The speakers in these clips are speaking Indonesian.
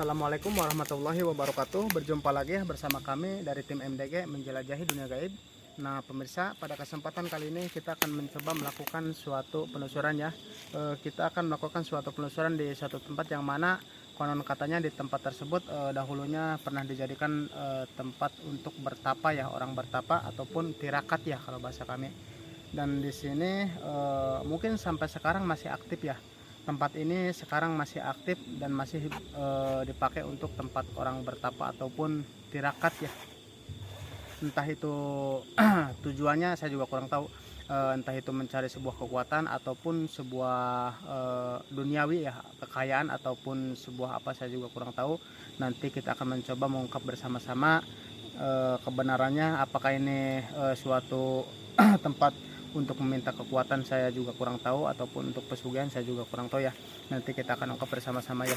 Assalamualaikum warahmatullahi wabarakatuh. Berjumpa lagi bersama kami dari tim MDG Menjelajahi Dunia Gaib. Nah pemirsa, pada kesempatan kali ini kita akan mencoba melakukan suatu penelusuran ya. Kita akan melakukan suatu penelusuran di suatu tempat yang mana konon katanya di tempat tersebut dahulunya pernah dijadikan tempat untuk bertapa ya, orang bertapa ataupun tirakat ya kalau bahasa kami. Dan di sini mungkin sampai sekarang masih aktif ya. Tempat ini sekarang masih aktif dan masih dipakai untuk tempat orang bertapa ataupun tirakat ya. Entah itu tujuannya saya juga kurang tahu, entah itu mencari sebuah kekuatan ataupun sebuah duniawi ya, kekayaan ataupun sebuah apa saya juga kurang tahu. Nanti kita akan mencoba mengungkap bersama-sama kebenarannya, apakah ini suatu tempat untuk meminta kekuatan saya juga kurang tahu, ataupun untuk pesugihan saya juga kurang tahu ya. Nanti kita akan ungkap bersama-sama ya.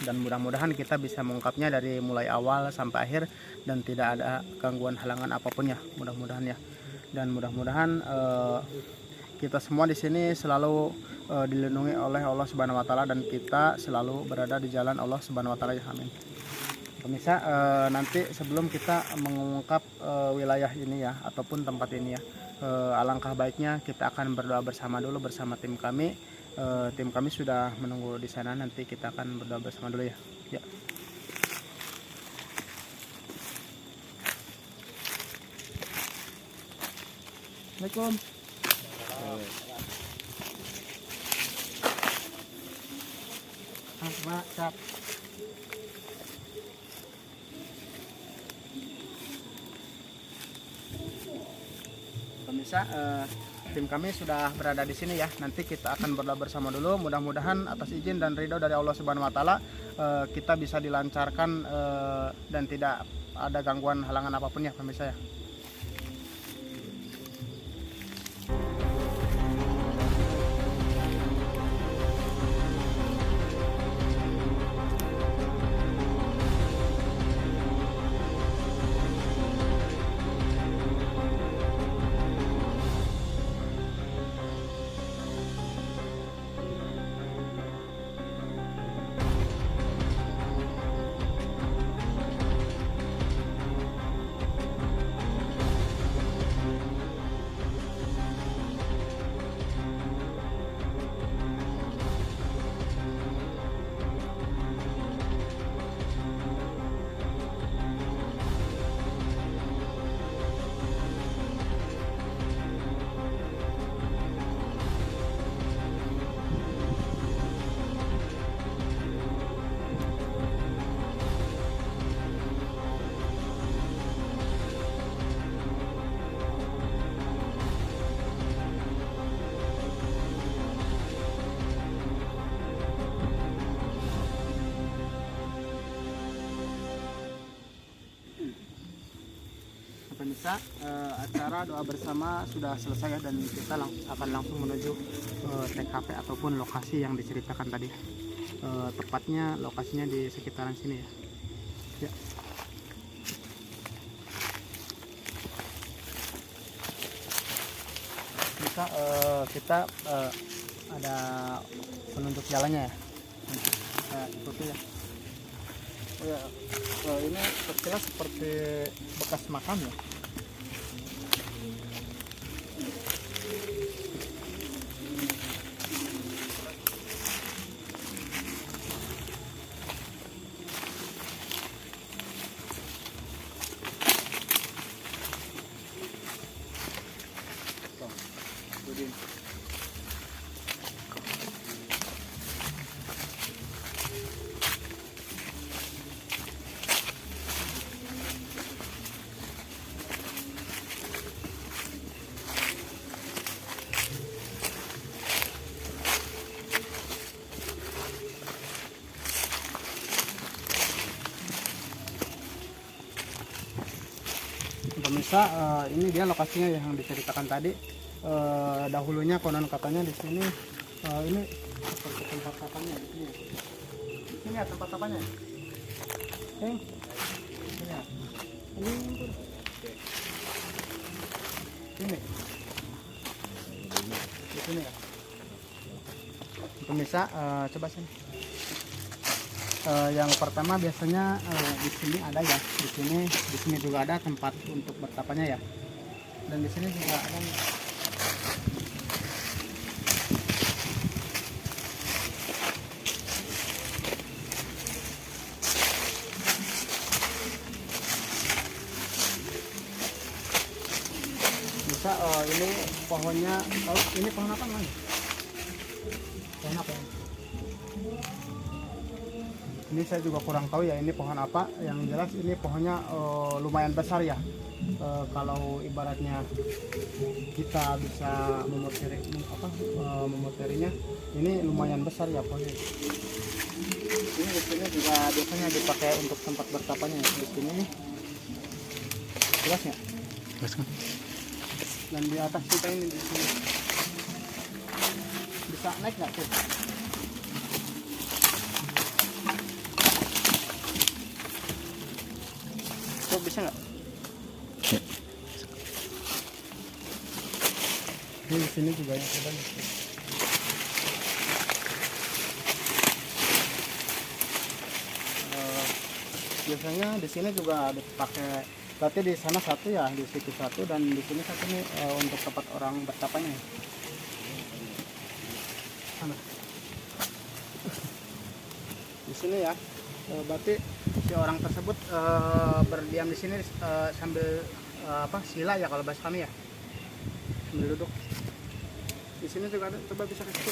Dan mudah-mudahan kita bisa mengungkapnya dari mulai awal sampai akhir dan tidak ada gangguan halangan apapun ya. Mudah-mudahan ya. Dan mudah-mudahan kita semua di sini selalu dilindungi oleh Allah Subhanahu wa taala dan kita selalu berada di jalan Allah Subhanahu wa taala ya. Amin. Pemirsa, nanti sebelum kita mengungkap wilayah ini ya ataupun tempat ini ya, alangkah baiknya kita akan berdoa bersama dulu bersama tim kami. Tim kami sudah menunggu di sana, nanti kita akan berdoa bersama dulu ya. Ya. Assalamualaikum. Siap. Pemirsa, tim kami sudah berada di sini ya. Nanti kita akan berdoa bersama dulu. Mudah-mudahan atas izin dan ridho dari Allah Subhanahu wa taala kita bisa dilancarkan dan tidak ada gangguan halangan apapun ya pemirsa ya. Pemirsa, acara doa bersama sudah selesai ya, dan kita akan langsung menuju TKP ataupun lokasi yang diceritakan tadi. Tepatnya lokasinya di sekitaran sini ya. Ya. Bisa kita ada penunjuk jalannya ya. Ikuti ya. Oh ya, ini sekilas seperti bekas makam ya. Pemirsa, ini dia lokasinya yang diceritakan tadi. Dahulunya konon katanya di sini ini seperti tempat tapanya di sini. Di sini ya tempat tapanya. Sini ya. Ini sini. Di sini ya. Pemirsa, coba sini. Yang pertama biasanya di sini ada ya, di sini juga ada tempat untuk bertapanya ya, dan di sini juga ada. Bisa ini pohonnya, oh, ini pohon apa namanya? Pohon apa ya? Ini saya juga kurang tahu ya, ini pohon apa. Yang jelas ini pohonnya lumayan besar ya. Kalau ibaratnya kita bisa memoterinya, ini lumayan besar ya pohonnya. Ini di sini juga biasanya dipakai untuk tempat bertapanya ya. Di sini jelas ya. Dan di atas kita ini di sini bisa naik nggak tuh? Tuh bisa nggak? Ini di sini juga ya, coba nih. Biasanya di sini juga dipakai, berarti di sana satu ya, di situ satu, dan di sini satu nih untuk tempat orang bertapanya. Sana. Di sini ya, berarti si orang tersebut berdiam di sini sambil sila ya kalau bahasa kami ya, sambil duduk. Di sini juga ada, coba bisa ke situ.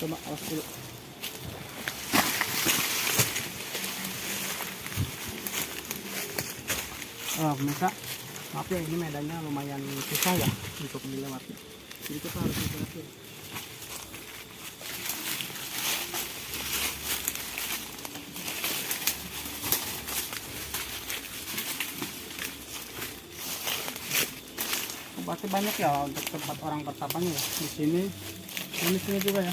Coba awas dulu. Pemirsa, maaf ya, ini medannya lumayan susah ya untuk dilewati. Jadi kita harus hati-hati. Berarti banyak ya untuk tempat orang bertapanya ya. Di sini juga ya.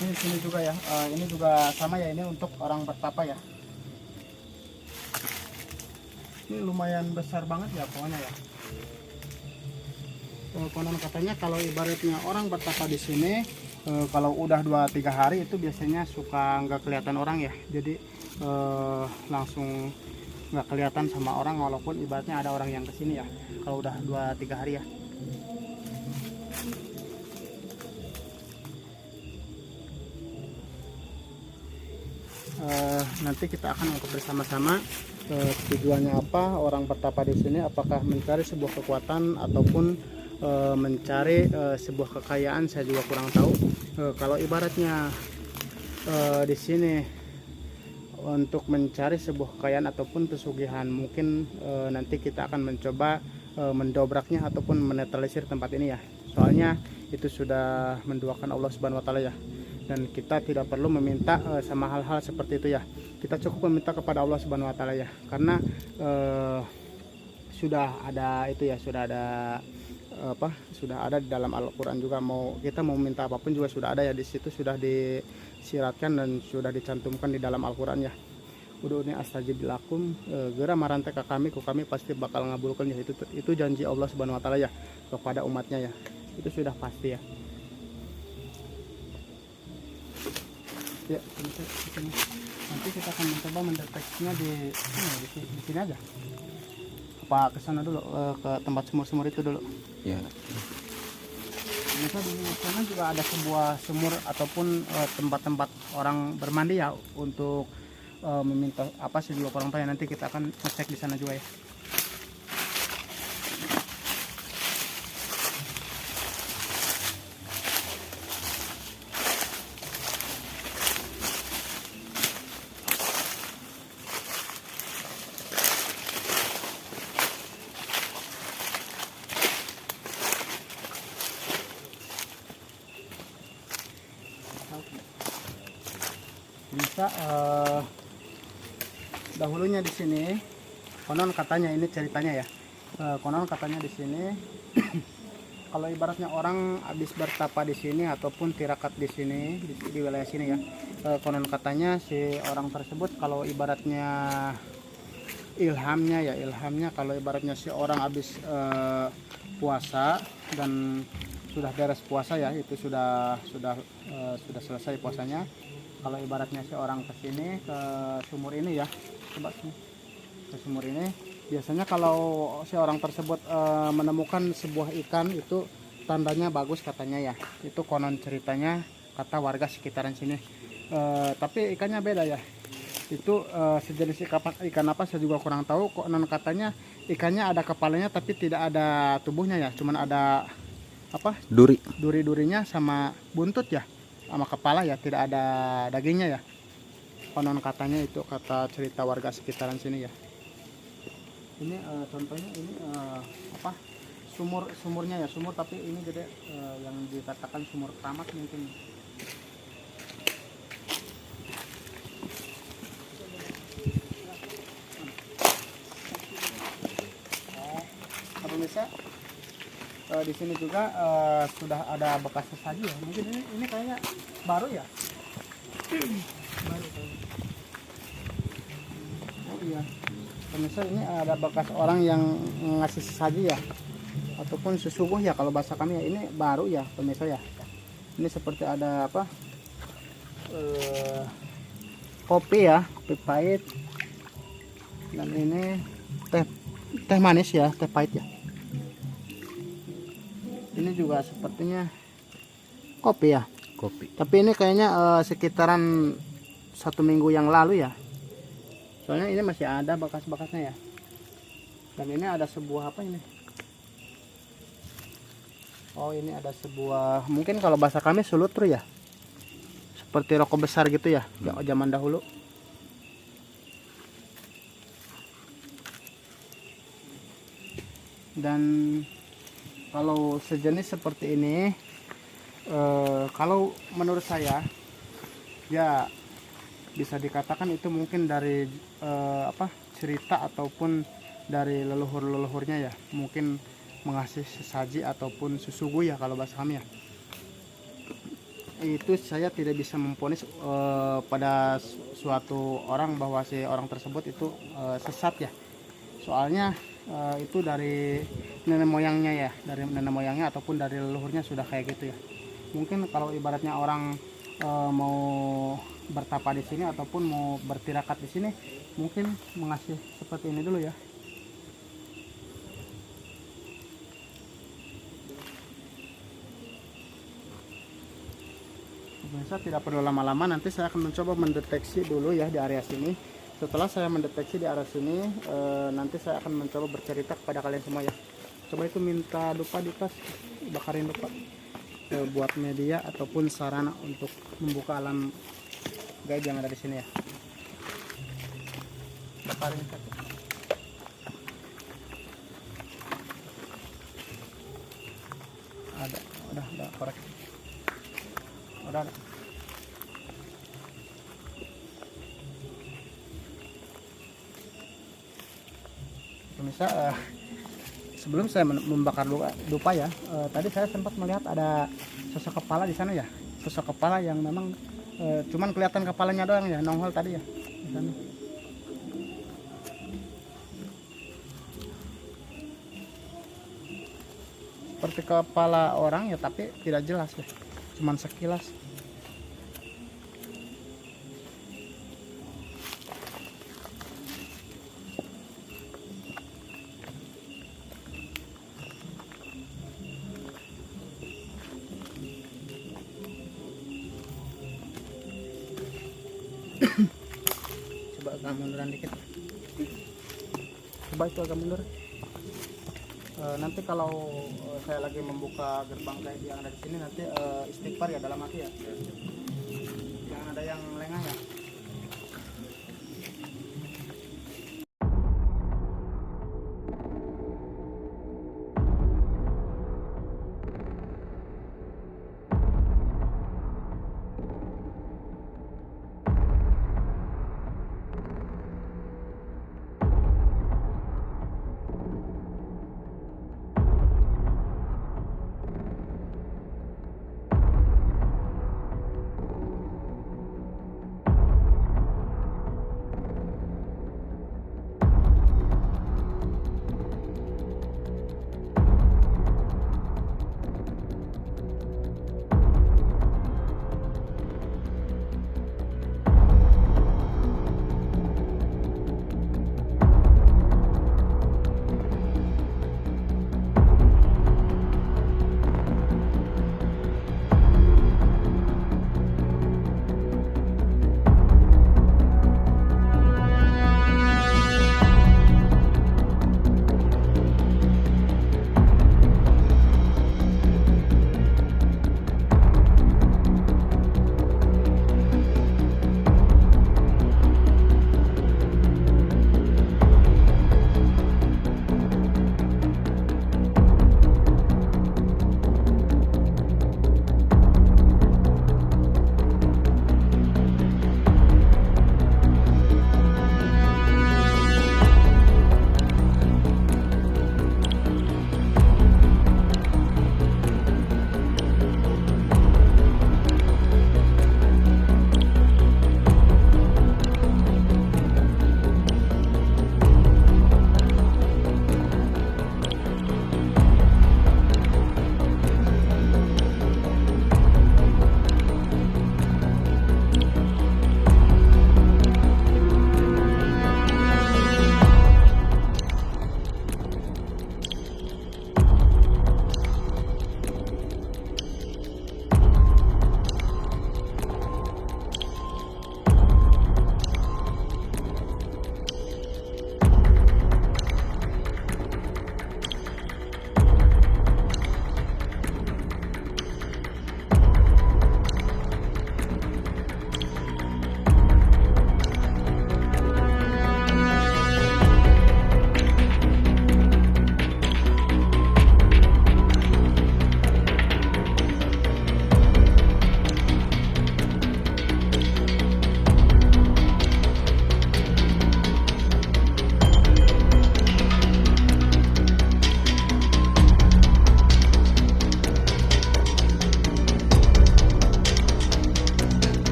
Ini sini juga ya. Ini juga sama ya, ini untuk orang bertapa ya. Ini lumayan besar banget ya pokoknya ya. Konon katanya kalau ibaratnya orang bertapa di sini, kalau udah 2-3 hari itu biasanya suka nggak kelihatan orang ya. Jadi langsung nggak kelihatan sama orang, walaupun ibaratnya ada orang yang kesini ya. Kalau udah 2-3 hari ya. Nanti kita akan untuk bersama-sama tujuannya apa orang bertapa di sini, apakah mencari sebuah kekuatan ataupun mencari sebuah kekayaan, saya juga kurang tahu. Kalau ibaratnya di sini untuk mencari sebuah kekayaan ataupun pesugihan, mungkin nanti kita akan mencoba mendobraknya ataupun menetralisir tempat ini ya. Soalnya itu sudah menduakan Allah Subhanahu wa taala ya. Dan kita tidak perlu meminta sama hal-hal seperti itu ya. Kita cukup meminta kepada Allah Subhanahu wa taala ya. Karena sudah ada itu ya, sudah ada di dalam Al-Qur'an juga. Kita mau minta apapun juga sudah ada ya, di situ sudah disyaratkan dan sudah dicantumkan di dalam Al-Qur'an ya. Ud'uni astajib lakum, gera marante ke kami, kami pasti bakal ngabulkan ya. Itu janji Allah Subhanahu wa taala ya kepada umatnya ya. Itu sudah pasti ya. Ya, nanti kita akan mencoba mendeteksinya di sini aja. Apa ke sana dulu, ke tempat sumur-sumur itu dulu? Ya. Bisa di sana juga ada sebuah sumur ataupun tempat-tempat orang bermandi ya, untuk meminta apa sih dulu orang tanya. Nanti kita akan ngecek di sana juga ya. Bisa dahulunya di sini konon katanya, ini ceritanya ya, konon katanya di sini kalau ibaratnya orang habis bertapa di sini ataupun tirakat di sini, di wilayah sini ya, konon katanya si orang tersebut kalau ibaratnya ilhamnya kalau ibaratnya si orang habis puasa dan sudah beres puasa ya, itu sudah selesai puasanya. Kalau ibaratnya si orang ke sini, ke sumur ini ya, coba sini, ke sumur ini, biasanya kalau si orang tersebut menemukan sebuah ikan, itu tandanya bagus katanya ya. Itu konon ceritanya, kata warga sekitaran sini. Tapi ikannya beda ya, itu sejenis ikan apa saya juga kurang tahu. Konon katanya ikannya ada kepalanya tapi tidak ada tubuhnya ya, cuman ada apa, duri-durinya sama buntut ya, sama kepala ya, tidak ada dagingnya ya, konon katanya. Itu kata cerita warga sekitaran sini ya. Ini contohnya ini apa, sumurnya ya, sumur tapi ini gede, yang dikatakan sumur keramat mungkin. Pemirsa, di sini juga sudah ada bekas sesaji ya. Mungkin ini kayaknya baru ya. Baru kayaknya. Oh iya, pemirsa, ini ada bekas orang yang ngasih sesaji ya, ataupun sesuguh ya kalau bahasa kami ya. Ini baru ya pemirsa ya. Ini seperti ada apa, kopi ya, kopi pahit, dan ini teh manis ya, teh pahit ya. Ini juga sepertinya kopi ya, kopi. Tapi ini kayaknya sekitaran 1 minggu yang lalu ya. Soalnya ini masih ada bekas-bekasnya ya. Dan ini ada sebuah apa ini? Oh, ini ada sebuah, mungkin kalau bahasa kami sulutru ya. Seperti rokok besar gitu ya, zaman dahulu. Dan kalau sejenis seperti ini, kalau menurut saya ya bisa dikatakan itu mungkin dari apa, cerita ataupun dari leluhur-leluhurnya ya, mungkin mengasih sesaji ataupun sesugu ya kalau bahasa kami ya. Itu saya tidak bisa memvonis pada suatu orang bahwa si orang tersebut itu sesat ya. Soalnya itu dari nenek moyangnya ya, dari nenek moyangnya ataupun dari leluhurnya sudah kayak gitu ya. Mungkin kalau ibaratnya orang mau bertapa di sini ataupun mau bertirakat di sini, mungkin mengasih seperti ini dulu ya. Pemirsa, tidak perlu lama-lama, nanti saya akan mencoba mendeteksi dulu ya di area sini. Setelah saya mendeteksi di area sini, nanti saya akan mencoba bercerita kepada kalian semua ya. Coba itu minta dupa di tas, bakarin dupa, buat media ataupun sarana untuk membuka alam gaib yang ada di sini ya. Bakarin satu. Ada, udah korek. Udah. Pemirsa, sebelum saya membakar dupa ya, tadi saya sempat melihat ada sosok kepala di sana ya, sosok kepala yang memang cuman kelihatan kepalanya doang ya, nongol tadi ya di sana. Seperti kepala orang ya, tapi tidak jelas ya, cuman sekilas. Coba agak munduran dikit, coba itu agak mundur. Nanti kalau saya lagi membuka gerbang gaib yang ada di sini, nanti istighfar ya dalam hati ya, jangan ada yang lengah ya.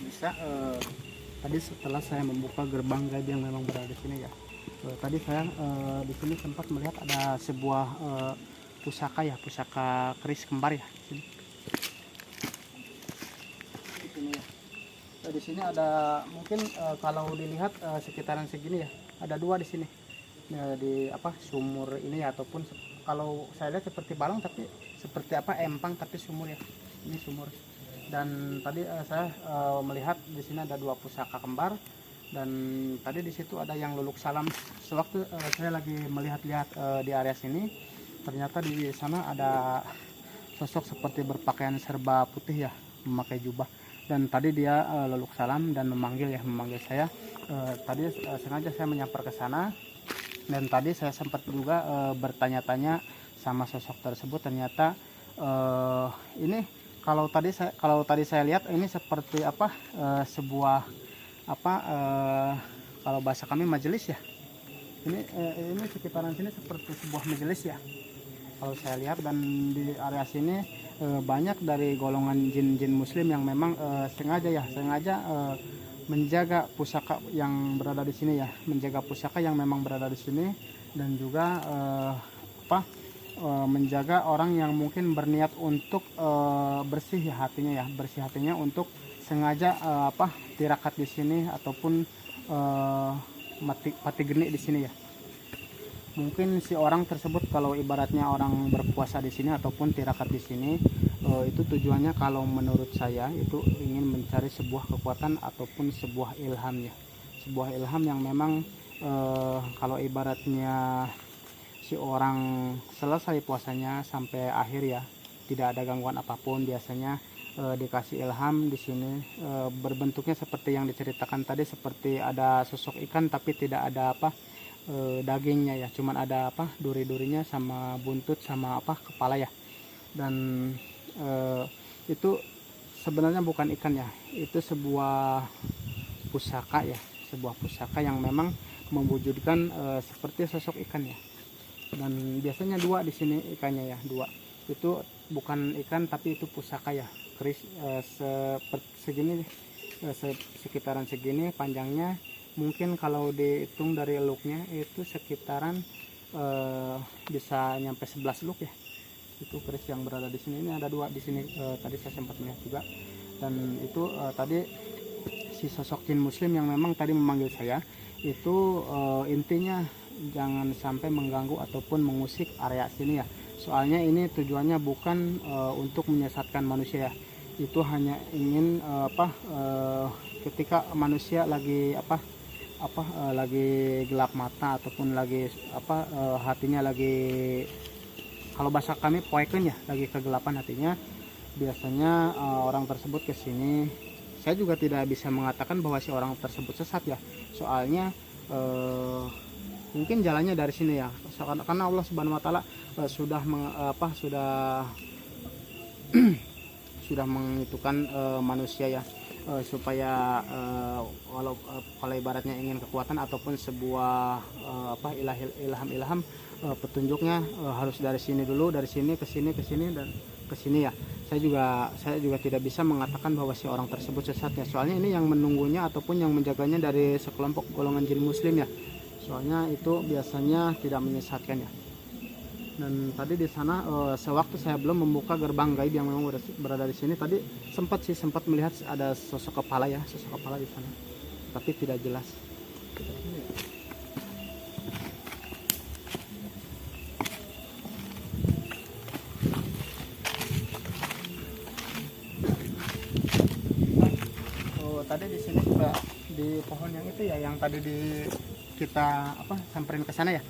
Bisa tadi setelah saya membuka gerbang gaib yang memang berada di sini ya, tadi saya di sini sempat melihat ada sebuah pusaka ya, pusaka keris kembar ya di sini. Di sini ya. Di sini ada mungkin kalau dilihat sekitaran segini ya, ada dua di sini. Di apa sumur ini ya, ataupun kalau saya lihat seperti balong tapi seperti apa empang tapi sumur ya. Ini sumur. Dan tadi saya melihat di sini ada dua pusaka kembar, dan tadi di situ ada yang luluk salam. Sewaktu saya lagi melihat-lihat di area sini, ternyata di sana ada sosok seperti berpakaian serba putih ya, memakai jubah. Dan tadi dia luluk salam dan memanggil saya. Tadi sengaja saya menyamper ke sana, dan tadi saya sempat juga bertanya-tanya sama sosok tersebut. Ternyata ini kalau tadi saya lihat ini seperti apa sebuah apa kalau bahasa kami majelis ya. Ini sekitaran sini seperti sebuah majelis ya kalau saya lihat. Dan di area sini banyak dari golongan jin-jin muslim yang memang sengaja menjaga pusaka yang berada di sini ya, menjaga pusaka yang memang berada di sini, dan juga menjaga orang yang mungkin berniat untuk bersih hatinya untuk sengaja tirakat di sini ataupun mati geni di sini ya. Mungkin si orang tersebut kalau ibaratnya orang berpuasa di sini ataupun tirakat di sini, itu tujuannya kalau menurut saya itu ingin mencari sebuah kekuatan ataupun sebuah ilham ya, sebuah ilham yang memang kalau ibaratnya si orang selesai puasanya sampai akhir ya, tidak ada gangguan apapun, biasanya dikasih ilham di sini berbentuknya seperti yang diceritakan tadi, seperti ada sosok ikan tapi tidak ada dagingnya ya, cuman ada duri-durinya sama buntut sama kepala ya. Dan itu sebenarnya bukan ikan ya, itu sebuah pusaka ya, sebuah pusaka yang memang mewujudkan seperti sosok ikan ya. Dan biasanya dua di sini ikannya ya, dua. Itu bukan ikan tapi itu pusaka ya, keris segini sekitaran segini panjangnya. Mungkin kalau dihitung dari eluknya itu sekitaran bisa nyampe 11 eluk ya. Itu keris yang berada di sini. Ini ada dua di sini, tadi saya sempat melihat juga. Dan itu tadi si sosok jin muslim yang memang tadi memanggil saya itu intinya jangan sampai mengganggu ataupun mengusik area sini ya. Soalnya ini tujuannya bukan untuk menyesatkan manusia ya. Itu hanya ingin ketika manusia lagi lagi gelap mata ataupun lagi hatinya lagi, kalau bahasa kami poeken ya, lagi kegelapan hatinya, biasanya orang tersebut ke sini. Saya juga tidak bisa mengatakan bahwa si orang tersebut sesat ya. Soalnya mungkin jalannya dari sini ya, karena Allah Subhanahu Wa Taala sudah sudah mengitukan manusia ya, supaya kalau ibaratnya ingin kekuatan ataupun sebuah ilham petunjuknya harus dari sini dulu, dari sini ke sini dan ke sini ya. Saya juga tidak bisa mengatakan bahwa si orang tersebut sesat ya. Soalnya ini yang menunggunya ataupun yang menjaganya dari sekelompok golongan jin muslim ya. Soalnya itu biasanya tidak menyesatkan ya. Dan tadi di sana sewaktu saya belum membuka gerbang gaib yang memang berada di sini, tadi sempat melihat ada sosok kepala ya, sosok kepala di sana, tapi tidak jelas. Tadi di sini juga di pohon yang itu ya, yang tadi kita samperin ke sana ya.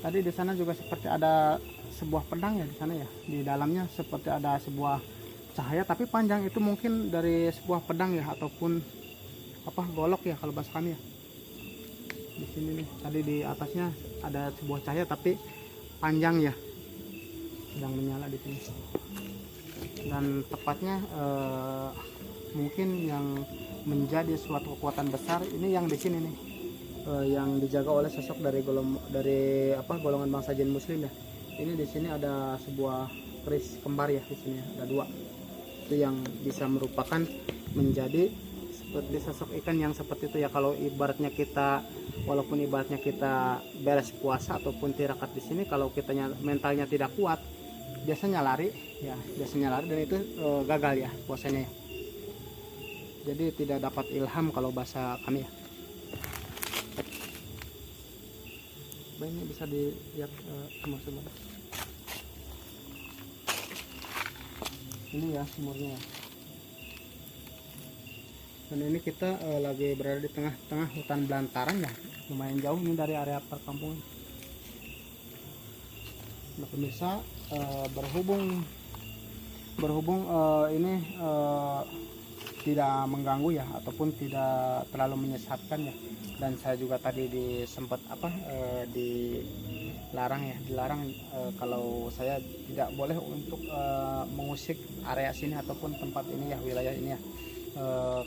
Tadi di sana juga seperti ada sebuah pedang ya di sana ya. Di dalamnya seperti ada sebuah cahaya tapi panjang, itu mungkin dari sebuah pedang ya ataupun golok ya kalau bahasa kami ya. Di sini nih, tadi di atasnya ada sebuah cahaya tapi panjang ya, sedang menyala di sini. Dan tepatnya mungkin yang menjadi suatu kekuatan besar ini yang di sini nih, yang dijaga oleh sosok dari golongan bangsa jin muslim ya. Ini di sini ada sebuah keris kembar ya, di sini ada dua. itu yang bisa merupakan menjadi seperti sosok ikan yang seperti itu ya. Kalau ibaratnya kita, walaupun ibaratnya kita beres puasa ataupun tirakat di sini, kalau kitanya mentalnya tidak kuat, biasanya lari ya, biasanya lari dan itu gagal ya puasanya ya. Jadi tidak dapat ilham kalau bahasa kami ya. Ini bisa dilihat sumur-sumur. Ini ya sumurnya. Dan ini kita lagi berada di tengah-tengah hutan belantaran ya, lumayan jauh ini dari area perkampungan. Nah pemirsa, berhubung ini tidak mengganggu ya, ataupun tidak terlalu menyesatkan ya, dan saya juga tadi disempat dilarang kalau saya tidak boleh untuk mengusik area sini ataupun tempat ini ya, wilayah ini ya.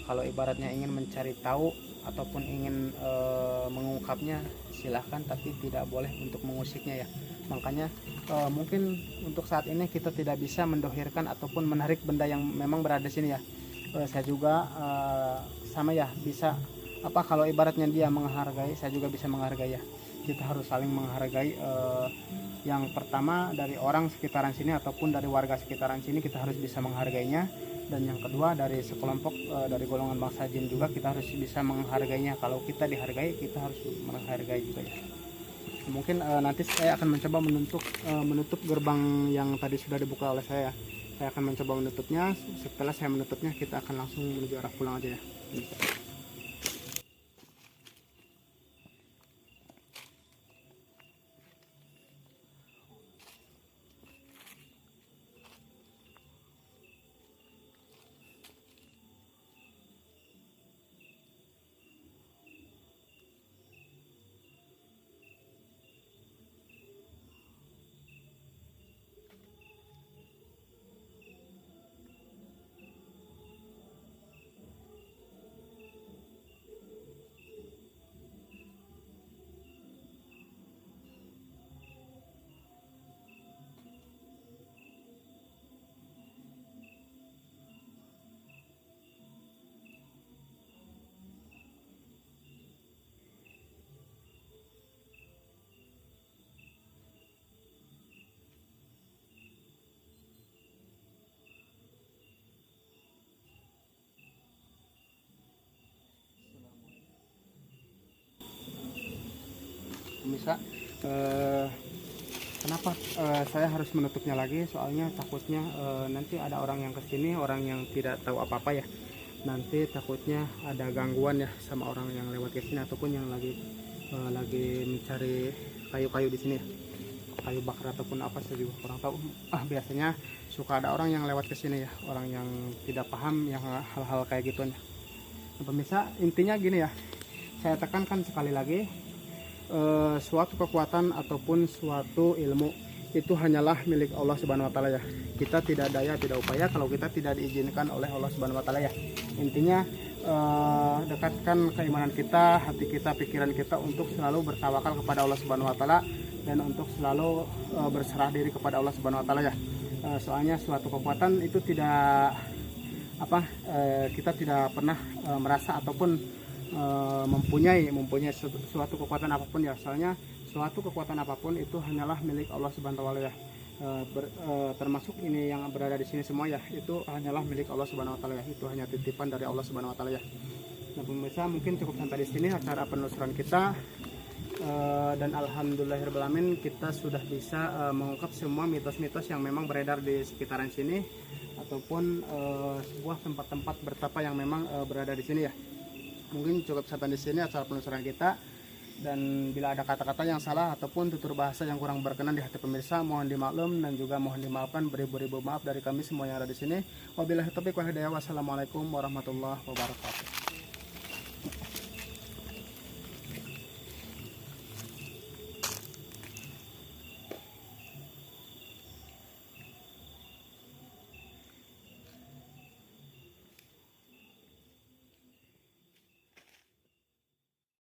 Kalau ibaratnya ingin mencari tahu ataupun ingin mengungkapnya silahkan, tapi tidak boleh untuk mengusiknya ya. Makanya mungkin untuk saat ini kita tidak bisa mendohirkan ataupun menarik benda yang memang berada di sini ya. Saya juga sama ya, bisa kalau ibaratnya dia menghargai, saya juga bisa menghargai ya. Kita harus saling menghargai. Yang pertama dari orang sekitaran sini ataupun dari warga sekitaran sini, kita harus bisa menghargainya. Dan yang kedua dari sekelompok dari golongan bangsa jin juga, kita harus bisa menghargainya. Kalau kita dihargai, kita harus menghargai juga ya. Mungkin nanti saya akan mencoba menutup gerbang yang tadi sudah dibuka oleh saya. Saya akan mencoba menutupnya. Setelah saya menutupnya, kita akan langsung menuju arah pulang aja ya. Pemirsa, kenapa saya harus menutupnya lagi? Soalnya takutnya nanti ada orang yang kesini, orang yang tidak tahu apa-apa ya. Nanti takutnya ada gangguan ya sama orang yang lewat ke sini ataupun yang lagi mencari kayu-kayu di sini ya. Kayu bakar ataupun apa, saya juga kurang tahu. Biasanya suka ada orang yang lewat ke sini ya, orang yang tidak paham yang hal-hal kayak gituan ya. Nah, pemirsa, intinya gini ya. Saya tekankan sekali lagi, suatu kekuatan ataupun suatu ilmu itu hanyalah milik Allah Subhanahu wa taala ya. Kita tidak daya tidak upaya kalau kita tidak diizinkan oleh Allah Subhanahu wa taala ya. Intinya dekatkan keimanan kita, hati kita, pikiran kita untuk selalu bertawakal kepada Allah Subhanahu wa taala dan untuk selalu berserah diri kepada Allah Subhanahu wa taala ya. Soalnya suatu kekuatan itu tidak kita tidak pernah merasa ataupun mempunyai suatu kekuatan apapun ya. Soalnya suatu kekuatan apapun itu hanyalah milik Allah Subhanahu wa taala ya. Termasuk ini yang berada di sini semua ya, itu hanyalah milik Allah Subhanahu wa taala ya. Itu hanya titipan dari Allah Subhanahu wa taala ya. Nah pemirsa, mungkin cukup sampai di sini acara penelusuran kita. Dan alhamdulillahirabbil alamin, kita sudah bisa mengungkap semua mitos-mitos yang memang beredar di sekitaran sini ataupun sebuah tempat-tempat bertapa yang memang berada di sini ya. Mungkin cukup sampai di sini acara penelusuran kita, dan bila ada kata-kata yang salah ataupun tutur bahasa yang kurang berkenan di hati pemirsa, mohon dimaklum dan juga mohon dimaafkan, beribu-ribu maaf dari kami semua yang ada di sini. Wabillahi taufiq wal hidayah. Wassalamualaikum warahmatullahi wabarakatuh.